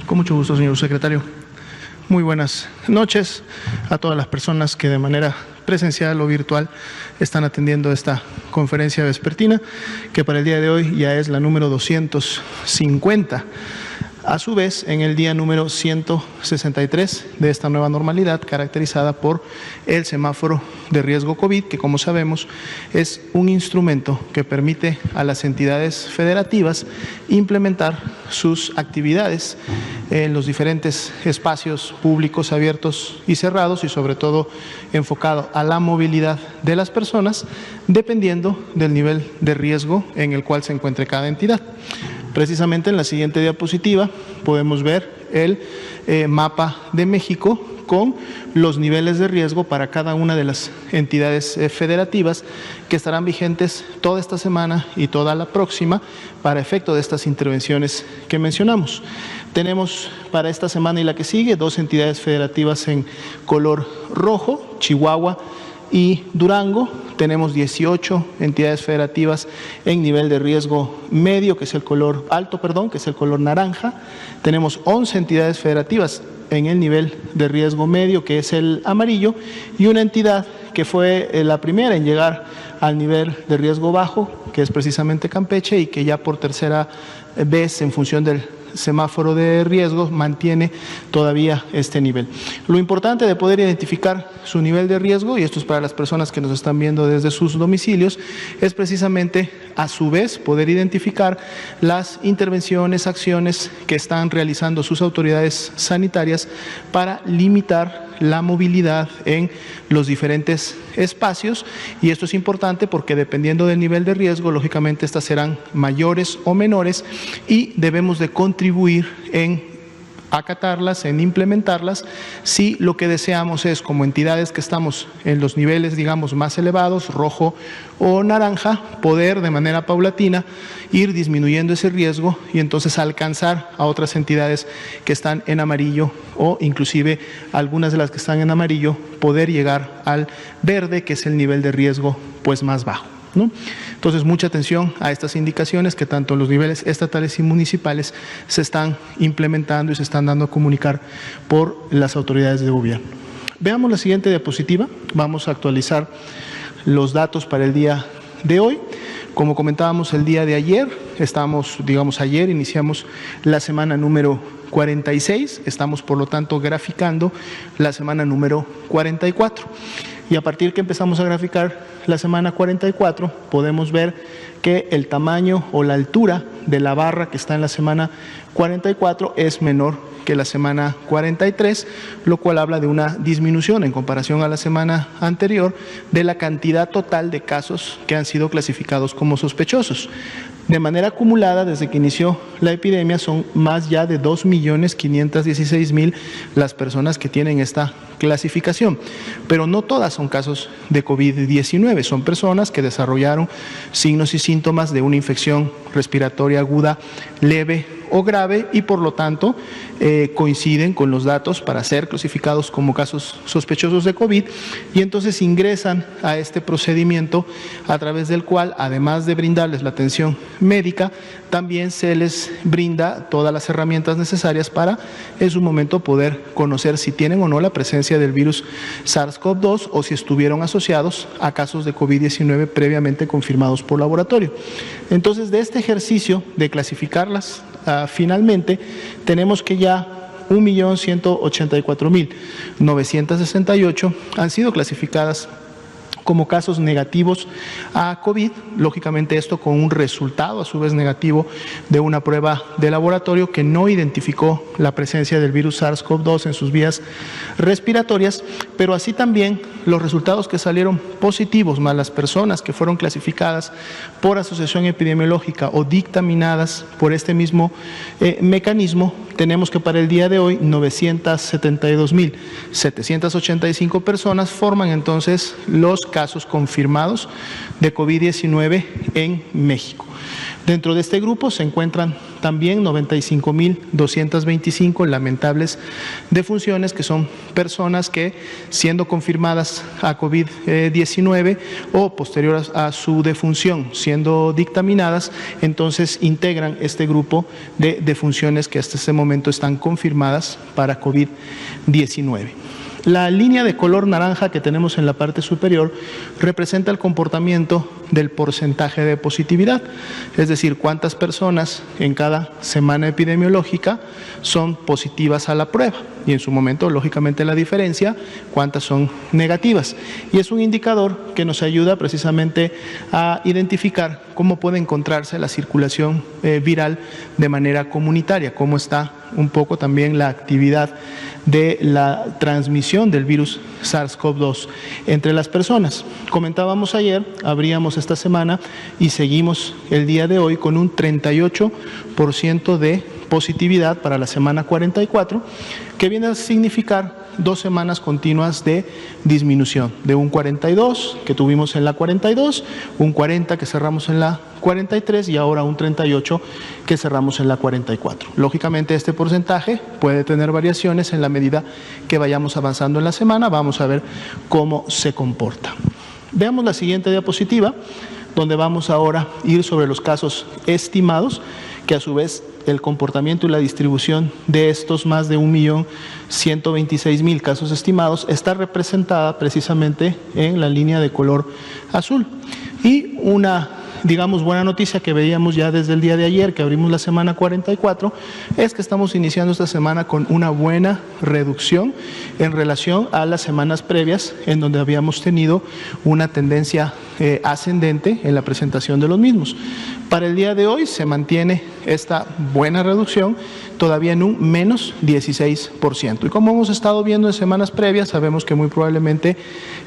Con mucho gusto, señor secretario. Muy buenas noches a todas las personas que de manera presencial o virtual están atendiendo esta conferencia vespertina, que para el día de hoy ya es la número 250. A su vez, en el día número 163 de esta nueva normalidad, caracterizada por el semáforo de riesgo COVID, que como sabemos es un instrumento que permite a las entidades federativas implementar sus actividades en los diferentes espacios públicos abiertos y cerrados, y sobre todo enfocado a la movilidad de las personas, dependiendo del nivel de riesgo en el cual se encuentre cada entidad. Precisamente en la siguiente diapositiva podemos ver el mapa de México con los niveles de riesgo para cada una de las entidades federativas que estarán vigentes toda esta semana y toda la próxima para efecto de estas intervenciones que mencionamos. Tenemos para esta semana y la que sigue 2 entidades federativas en color rojo, Chihuahua y Durango. Tenemos 18 entidades federativas en nivel de riesgo medio, que es el color alto, que es el color naranja. Tenemos 11 entidades federativas en el nivel de riesgo medio, que es el amarillo, y una entidad que fue la primera en llegar al nivel de riesgo bajo, que es precisamente Campeche, y que ya por tercera vez, en función del semáforo de riesgos, mantiene todavía este nivel. Lo importante de poder identificar su nivel de riesgo, y esto es para las personas que nos están viendo desde sus domicilios, es precisamente a su vez poder identificar las intervenciones, acciones que están realizando sus autoridades sanitarias para limitar la movilidad en los diferentes espacios, y esto es importante porque dependiendo del nivel de riesgo, lógicamente estas serán mayores o menores, y debemos de contribuir en acatarlas, en implementarlas, si lo que deseamos es, como entidades que estamos en los niveles, digamos, más elevados, rojo o naranja, poder de manera paulatina ir disminuyendo ese riesgo y entonces alcanzar a otras entidades que están en amarillo, o inclusive algunas de las que están en amarillo, poder llegar al verde, que es el nivel de riesgo pues más bajo, ¿no? Entonces, mucha atención a estas indicaciones que tanto en los niveles estatales y municipales se están implementando y se están dando a comunicar por las autoridades de gobierno. Veamos la siguiente diapositiva. Vamos a actualizar los datos para el día de hoy. Como comentábamos el día de ayer, ayer iniciamos la semana número 46, estamos por lo tanto graficando la semana número 44. Y a partir que empezamos a graficar la semana 44, podemos ver que el tamaño o la altura de la barra que está en la semana 44 es menor que la semana 43, lo cual habla de una disminución en comparación a la semana anterior de la cantidad total de casos que han sido clasificados como sospechosos. De manera acumulada, desde que inició la epidemia, son más ya de 2.516.000 las personas que tienen esta clasificación. Pero no todas son casos de COVID-19, son personas que desarrollaron signos y síntomas de una infección respiratoria aguda leve o grave, y por lo tanto coinciden con los datos para ser clasificados como casos sospechosos de COVID, y entonces ingresan a este procedimiento a través del cual, además de brindarles la atención médica, también se les brinda todas las herramientas necesarias para en su momento poder conocer si tienen o no la presencia del virus SARS-CoV-2 o si estuvieron asociados a casos de COVID-19 previamente confirmados por laboratorio. Entonces, de este ejercicio de clasificarlas, finalmente tenemos que ya 1.184.968 han sido clasificadas como casos negativos a COVID, lógicamente esto con un resultado a su vez negativo de una prueba de laboratorio que no identificó la presencia del virus SARS-CoV-2 en sus vías respiratorias, pero así también los resultados que salieron positivos, más las personas que fueron clasificadas por asociación epidemiológica o dictaminadas por este mismo mecanismo, tenemos que para el día de hoy 972.785 personas forman entonces los casos confirmados de COVID-19 en México. Dentro de este grupo se encuentran también 95.225 lamentables defunciones, que son personas que, siendo confirmadas a COVID-19 o posterior a su defunción, siendo dictaminadas, entonces integran este grupo de defunciones que hasta este momento están confirmadas para COVID-19. La línea de color naranja que tenemos en la parte superior representa el comportamiento del porcentaje de positividad, es decir, cuántas personas en cada semana epidemiológica son positivas a la prueba y en su momento, lógicamente, la diferencia, cuántas son negativas. Y es un indicador que nos ayuda precisamente a identificar cómo puede encontrarse la circulación viral de manera comunitaria, cómo está un poco también la actividad de la transmisión del virus SARS-CoV-2 entre las personas. Comentábamos ayer, abríamos esta semana y seguimos el día de hoy con un 38% de positividad para la semana 44, que viene a significar 2 semanas continuas de disminución, de un 42 que tuvimos en la 42, un 40 que cerramos en la 43 y ahora un 38 que cerramos en la 44. Lógicamente este porcentaje puede tener variaciones en la medida que vayamos avanzando en la semana, vamos a ver cómo se comporta. Veamos la siguiente diapositiva, donde vamos ahora a ir sobre los casos estimados, que a su vez el comportamiento y la distribución de estos más de 1.126.000 casos estimados está representada precisamente en la línea de color azul. Y una, digamos, buena noticia que veíamos ya desde el día de ayer, que abrimos la semana 44, es que estamos iniciando esta semana con una buena reducción en relación a las semanas previas, en donde habíamos tenido una tendencia ascendente en la presentación de los mismos. Para el día de hoy se mantiene esta buena reducción todavía en un menos 16%. Y como hemos estado viendo en semanas previas, sabemos que muy probablemente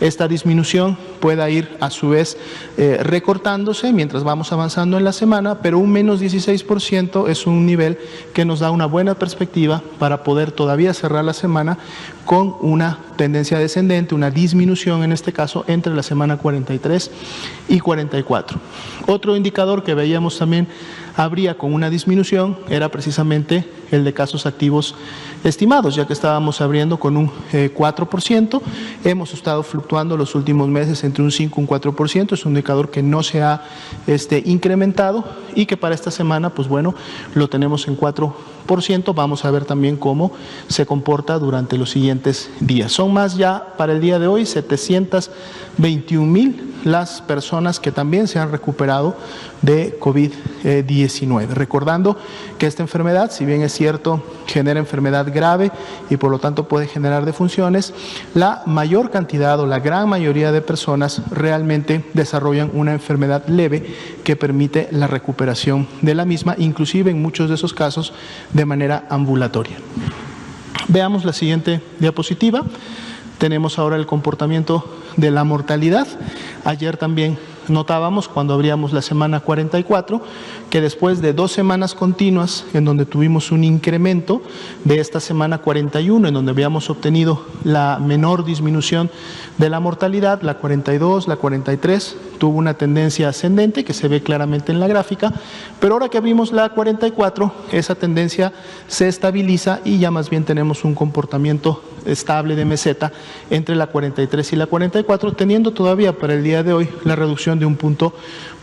esta disminución pueda ir a su vez recortándose mientras vamos avanzando en la semana, pero un menos 16% es un nivel que nos da una buena perspectiva para poder todavía cerrar la semana con una tendencia descendente, una disminución en este caso entre la semana 43 y 44. Otro indicador que veíamos también habría con una disminución era precisamente el de casos activos estimados, ya que estábamos abriendo con un 4%, hemos estado fluctuando los últimos meses entre un 5 y un 4%, es un indicador que no se ha incrementado y que para esta semana, pues bueno, lo tenemos en 4%, vamos a ver también cómo se comporta durante los siguientes días. Son más ya para el día de hoy 721.000 las personas que también se han recuperado de COVID-19. Recordando que esta enfermedad, si bien es cierto, genera enfermedad grave y por lo tanto puede generar defunciones, la mayor cantidad o la gran mayoría de personas realmente desarrollan una enfermedad leve que permite la recuperación de la misma, inclusive en muchos de esos casos de manera ambulatoria. Veamos la siguiente diapositiva. Tenemos ahora el comportamiento de la mortalidad. Ayer también notábamos cuando abríamos la semana 44 que después de 2 semanas continuas en donde tuvimos un incremento de esta semana 41 en donde habíamos obtenido la menor disminución de la mortalidad, la 42, la 43 tuvo una tendencia ascendente que se ve claramente en la gráfica, pero ahora que vimos la 44 esa tendencia se estabiliza y ya más bien tenemos un comportamiento estable de meseta entre la 43 y la 44, teniendo todavía para el día de hoy la reducción de un punto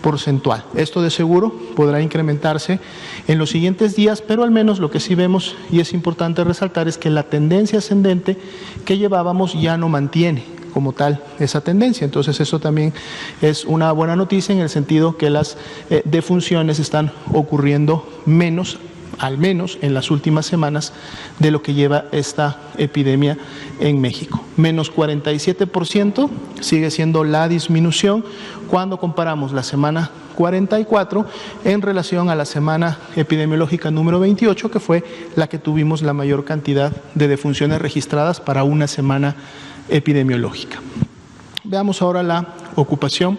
porcentual. Esto de seguro podrá incrementarse en los siguientes días, pero al menos lo que sí vemos y es importante resaltar es que la tendencia ascendente que llevábamos ya no mantiene como tal esa tendencia. Entonces eso también es una buena noticia en el sentido que las defunciones están ocurriendo menos, al menos en las últimas semanas, de lo que lleva esta epidemia en México. Menos 47% sigue siendo la disminución cuando comparamos la semana 44 en relación a la semana epidemiológica número 28, que fue la que tuvimos la mayor cantidad de defunciones registradas para una semana epidemiológica. Veamos ahora la ocupación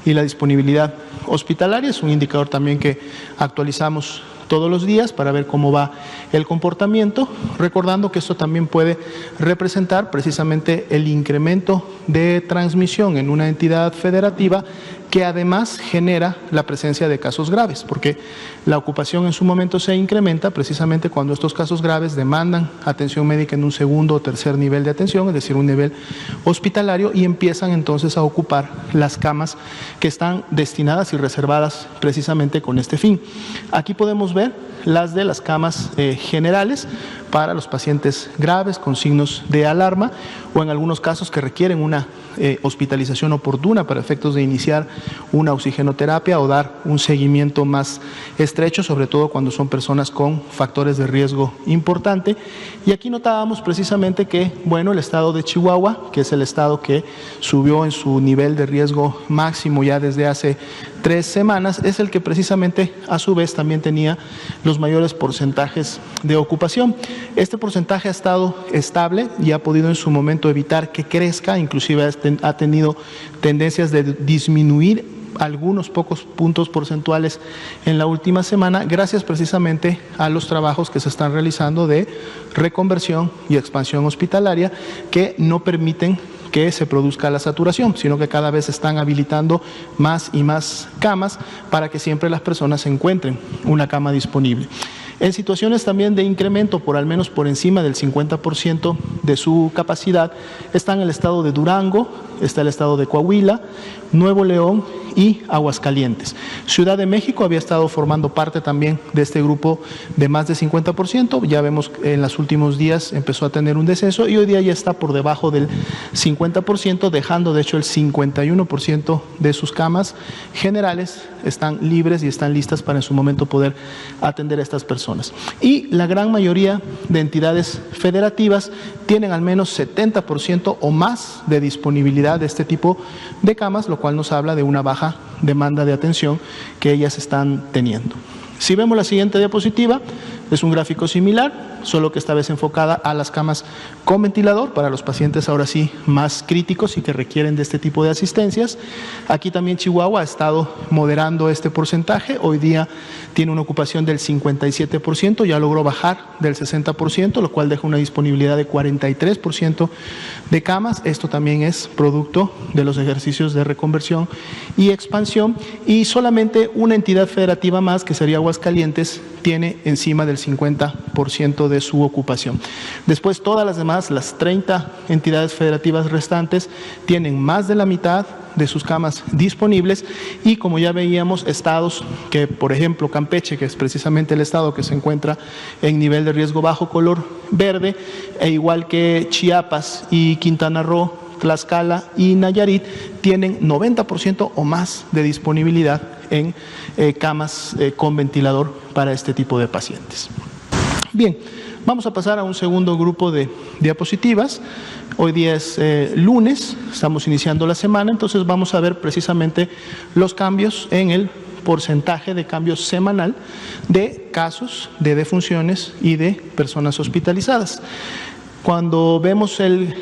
y la disponibilidad hospitalaria. Es un indicador también que actualizamos todos los días para ver cómo va el comportamiento, recordando que esto también puede representar precisamente el incremento de transmisión en una entidad federativa que además genera la presencia de casos graves, porque la ocupación en su momento se incrementa precisamente cuando estos casos graves demandan atención médica en un segundo o tercer nivel de atención, es decir, un nivel hospitalario, y empiezan entonces a ocupar las camas que están destinadas y reservadas precisamente con este fin. Aquí podemos ver las de las camas generales para los pacientes graves con signos de alarma o en algunos casos que requieren una hospitalización oportuna para efectos de iniciar una oxigenoterapia o dar un seguimiento más estrecho, sobre todo cuando son personas con factores de riesgo importante. Y aquí notábamos precisamente que, bueno, el estado de Chihuahua, que es el estado que subió en su nivel de riesgo máximo ya desde hace 3 semanas, es el que precisamente a su vez también tenía los mayores porcentajes de ocupación. Este porcentaje ha estado estable y ha podido en su momento evitar que crezca, inclusive ha tenido tendencias de disminuir algunos pocos puntos porcentuales en la última semana, gracias precisamente a los trabajos que se están realizando de reconversión y expansión hospitalaria que no permiten que se produzca la saturación, sino que cada vez están habilitando más y más camas para que siempre las personas encuentren una cama disponible. En situaciones también de incremento por al menos por encima del 50% de su capacidad están el estado de Durango, está el estado de Coahuila, Nuevo León y Aguascalientes. Ciudad de México había estado formando parte también de este grupo de más de 50%, ya vemos que en los últimos días empezó a tener un descenso y hoy día ya está por debajo del 50%, dejando de hecho el 51% de sus camas generales están libres y están listas para en su momento poder atender a estas personas. Y la gran mayoría de entidades federativas tienen al menos 70% o más de disponibilidad de este tipo de camas, lo cual nos habla de una baja demanda de atención que ellas están teniendo. Si vemos la siguiente diapositiva, es un gráfico similar, solo que esta vez enfocada a las camas con ventilador para los pacientes ahora sí más críticos y que requieren de este tipo de asistencias. Aquí también Chihuahua ha estado moderando este porcentaje, hoy día tiene una ocupación del 57%, ya logró bajar del 60%, lo cual deja una disponibilidad de 43% de camas. Esto también es producto de los ejercicios de reconversión y expansión, y solamente una entidad federativa más, que sería Aguascalientes, tiene encima del 50% de su ocupación. Después todas las demás, las 30 entidades federativas restantes, tienen más de la mitad de sus camas disponibles, y como ya veíamos, estados que, por ejemplo, Campeche, que es precisamente el estado que se encuentra en nivel de riesgo bajo color verde, e igual que Chiapas y Quintana Roo, Tlaxcala y Nayarit, tienen 90% o más de disponibilidad en camas con ventilador para este tipo de pacientes. Bien, vamos a pasar a un segundo grupo de diapositivas. Hoy día es lunes, estamos iniciando la semana, entonces vamos a ver precisamente los cambios en el porcentaje de cambio semanal de casos de defunciones y de personas hospitalizadas. Cuando vemos el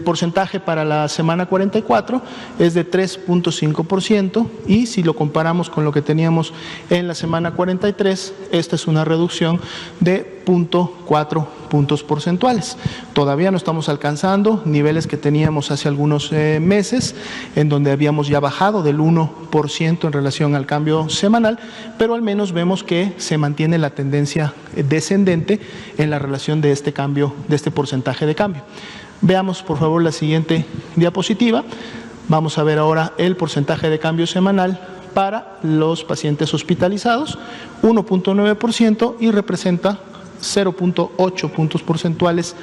porcentaje para la semana 44 es de 3.5%, y si lo comparamos con lo que teníamos en la semana 43, esta es una reducción de 0.4 puntos porcentuales. Todavía no estamos alcanzando niveles que teníamos hace algunos meses, en donde habíamos ya bajado del 1% en relación al cambio semanal, pero al menos vemos que se mantiene la tendencia descendente en la relación de este cambio, de este porcentaje de cambio. Veamos por favor la siguiente diapositiva. Vamos a ver ahora el porcentaje de cambio semanal para los pacientes hospitalizados, 1.9%, y representa 0.8 puntos porcentuales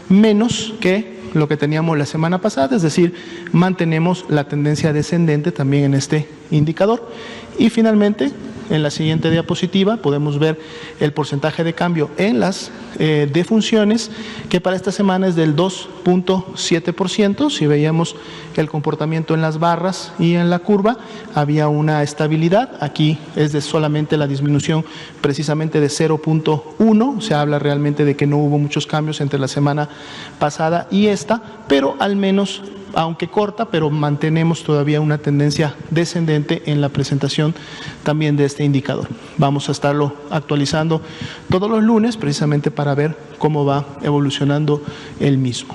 menos que lo que teníamos la semana pasada, es decir, mantenemos la tendencia descendente también en este indicador. Y finalmente, en la siguiente diapositiva podemos ver el porcentaje de cambio en las defunciones, que para esta semana es del 2.7%. Si veíamos el comportamiento en las barras y en la curva, había una estabilidad. Aquí es de solamente la disminución precisamente de 0.1, se habla realmente de que no hubo muchos cambios entre la semana pasada y esta, pero al menos, aunque corta, pero mantenemos todavía una tendencia descendente en la presentación también de este indicador. Vamos a estarlo actualizando todos los lunes precisamente para ver cómo va evolucionando el mismo.